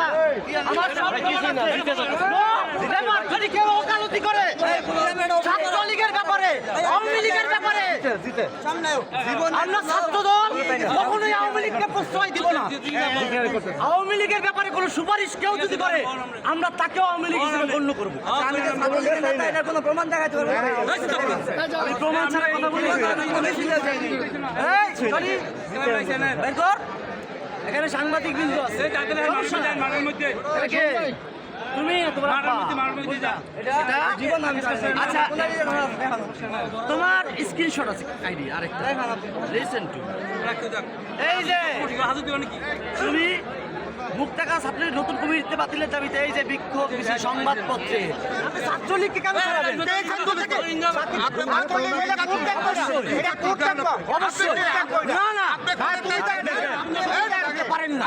কথা আমার সব যদি কেউ ওকালতি করে ছাত্রলীগের ব্যাপারে আওয়ামী লীগের ব্যাপারে আমরা ছাত্রদল কখনোই আওয়ামী লীগকে প্রশ্রয় দিব না। আওয়ামী লীগের ব্যাপারে কোনো সুপারিশ কেউ যদি করে আমরা তাকেও আওয়ামী লীগ হিসেবে গণ্য করবো। কোনো প্রমাণ দেখাতে পারবো আমি প্রমাণ ছাড়া কথা বলি। এখানে সাংবাদিক বিন্দু আছে তুমি আচ্ছা তোমার স্ক্রিনশট আছে আইডি আরেকটা লিসেন টু এই যে তুমি মুক্তাগাছা ছাত্রলীগ নতুন কমিটিতে বাতিলের দাবিতে এই যে বিক্ষোভ মিছিল সংবাদপত্রে ছাত্রলীগকে কেন ছাড়াবেন? অবশ্যই না না পারেন না